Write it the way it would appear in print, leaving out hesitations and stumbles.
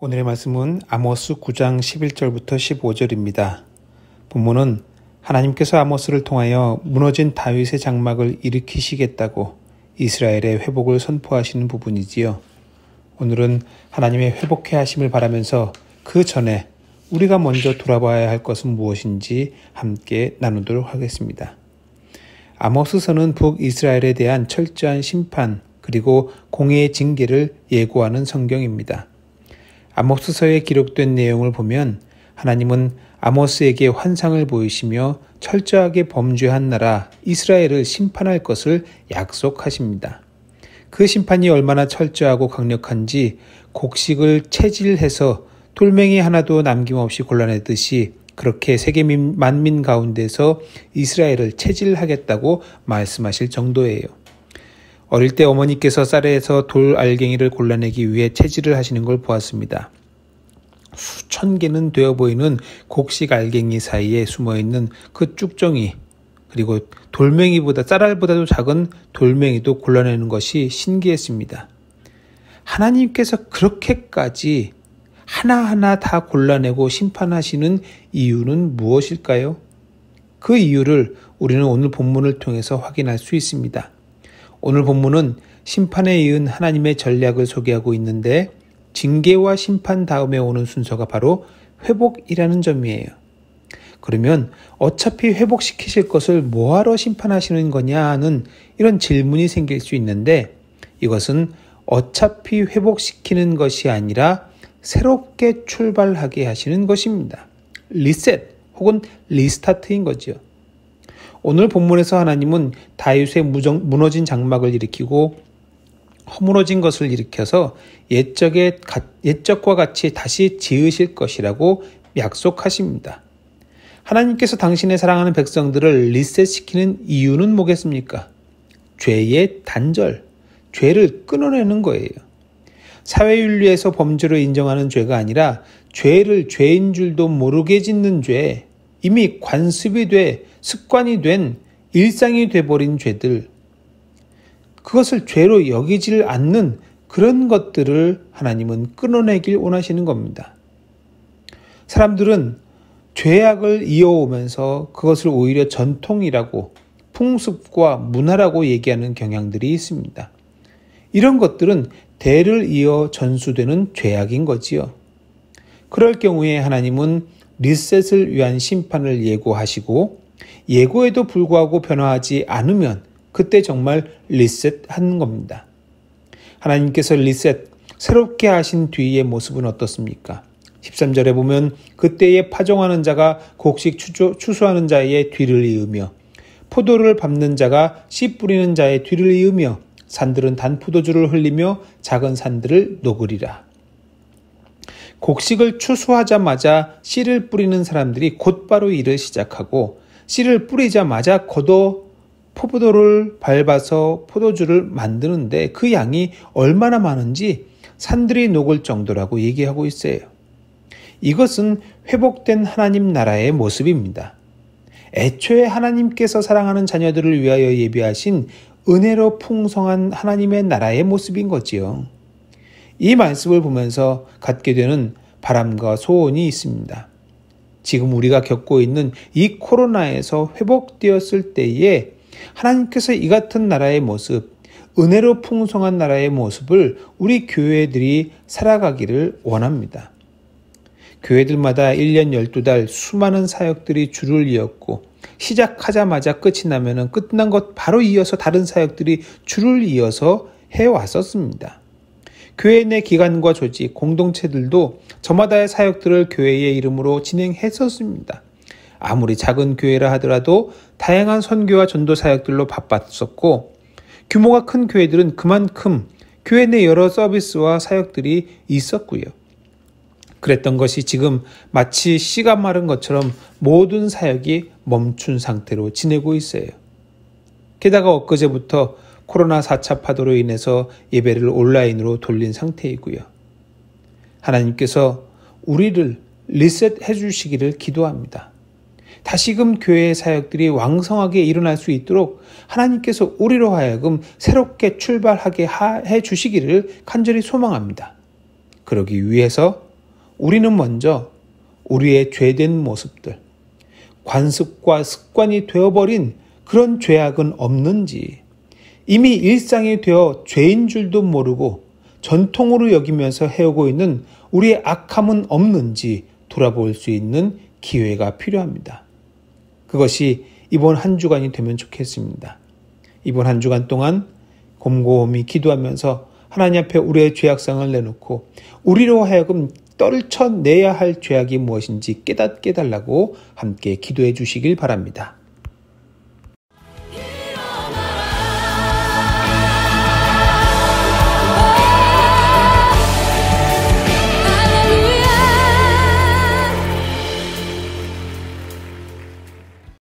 오늘의 말씀은 아모스 9장 11절부터 15절입니다. 본문은 하나님께서 아모스를 통하여 무너진 다윗의 장막을 일으키시겠다고 이스라엘의 회복을 선포하시는 부분이지요. 오늘은 하나님의 회복해 하심을 바라면서 그 전에 우리가 먼저 돌아봐야 할 것은 무엇인지 함께 나누도록 하겠습니다. 아모스서는 북이스라엘에 대한 철저한 심판 그리고 공의의 징계를 예고하는 성경입니다. 아모스서에 기록된 내용을 보면 하나님은 아모스에게 환상을 보이시며 철저하게 범죄한 나라 이스라엘을 심판할 것을 약속하십니다. 그 심판이 얼마나 철저하고 강력한지 곡식을 채질해서 돌멩이 하나도 남김없이 골라내듯이 그렇게 세계 만민 가운데서 이스라엘을 채질하겠다고 말씀하실 정도예요. 어릴 때 어머니께서 쌀에서 돌 알갱이를 골라내기 위해 채질을 하시는 걸 보았습니다. 수천 개는 되어 보이는 곡식 알갱이 사이에 숨어있는 그 쭉정이, 그리고 돌멩이보다 쌀알보다도 작은 돌멩이도 골라내는 것이 신기했습니다. 하나님께서 그렇게까지 하나하나 다 골라내고 심판하시는 이유는 무엇일까요? 그 이유를 우리는 오늘 본문을 통해서 확인할 수 있습니다. 오늘 본문은 심판에 이은 하나님의 전략을 소개하고 있는데 징계와 심판 다음에 오는 순서가 바로 회복이라는 점이에요. 그러면 어차피 회복시키실 것을 뭐하러 심판하시는 거냐 하는 이런 질문이 생길 수 있는데 이것은 어차피 회복시키는 것이 아니라 새롭게 출발하게 하시는 것입니다. 리셋 혹은 리스타트인 거죠. 오늘 본문에서 하나님은 다윗의 무너진 장막을 일으키고 허물어진 것을 일으켜서 옛적과 같이 다시 지으실 것이라고 약속하십니다. 하나님께서 당신의 사랑하는 백성들을 리셋시키는 이유는 뭐겠습니까? 죄의 단절, 죄를 끊어내는 거예요. 사회윤리에서 범죄로 인정하는 죄가 아니라 죄를 죄인 줄도 모르게 짓는 죄, 이미 관습이 돼 습관이 된 일상이 돼버린 죄들, 그것을 죄로 여기질 않는 그런 것들을 하나님은 끊어내길 원하시는 겁니다. 사람들은 죄악을 이어오면서 그것을 오히려 전통이라고 풍습과 문화라고 얘기하는 경향들이 있습니다. 이런 것들은 대를 이어 전수되는 죄악인 거지요. 그럴 경우에 하나님은 리셋을 위한 심판을 예고하시고 예고에도 불구하고 변화하지 않으면 그때 정말 리셋하는 겁니다. 하나님께서 리셋, 새롭게 하신 뒤의 모습은 어떻습니까? 13절에 보면 그때에 파종하는 자가 곡식 추수하는 자의 뒤를 이으며 포도를 밟는 자가 씨 뿌리는 자의 뒤를 이으며 산들은 단 포도주를 흘리며 작은 산들을 녹으리라. 곡식을 추수하자마자 씨를 뿌리는 사람들이 곧바로 일을 시작하고 씨를 뿌리자마자 걷어 포도를 밟아서 포도주를 만드는데 그 양이 얼마나 많은지 산들이 녹을 정도라고 얘기하고 있어요. 이것은 회복된 하나님 나라의 모습입니다. 애초에 하나님께서 사랑하는 자녀들을 위하여 예비하신 은혜로 풍성한 하나님의 나라의 모습인 거지요. 이 말씀을 보면서 갖게 되는 바람과 소원이 있습니다. 지금 우리가 겪고 있는 이 코로나에서 회복되었을 때에 하나님께서 이 같은 나라의 모습, 은혜로 풍성한 나라의 모습을 우리 교회들이 살아가기를 원합니다. 교회들마다 1년 12달 수많은 사역들이 줄을 이었고 시작하자마자 끝이 나면은 끝난 것 바로 이어서 다른 사역들이 줄을 이어서 해왔었습니다. 교회 내 기관과 조직, 공동체들도 저마다의 사역들을 교회의 이름으로 진행했었습니다. 아무리 작은 교회라 하더라도 다양한 선교와 전도 사역들로 바빴었고 규모가 큰 교회들은 그만큼 교회 내 여러 서비스와 사역들이 있었고요. 그랬던 것이 지금 마치 씨가 마른 것처럼 모든 사역이 멈춘 상태로 지내고 있어요. 게다가 엊그제부터 코로나 4차 파도로 인해서 예배를 온라인으로 돌린 상태이고요. 하나님께서 우리를 리셋해 주시기를 기도합니다. 다시금 교회의 사역들이 왕성하게 일어날 수 있도록 하나님께서 우리로 하여금 새롭게 출발하게 해 주시기를 간절히 소망합니다. 그러기 위해서 우리는 먼저 우리의 죄된 모습들, 관습과 습관이 되어버린 그런 죄악은 없는지, 이미 일상이 되어 죄인 줄도 모르고 전통으로 여기면서 해오고 있는 우리의 악함은 없는지 돌아볼 수 있는 기회가 필요합니다. 그것이 이번 한 주간이 되면 좋겠습니다. 이번 한 주간 동안 곰곰이 기도하면서 하나님 앞에 우리의 죄악상을 내놓고 우리로 하여금 떨쳐내야 할 죄악이 무엇인지 깨닫게 해달라고 함께 기도해 주시길 바랍니다.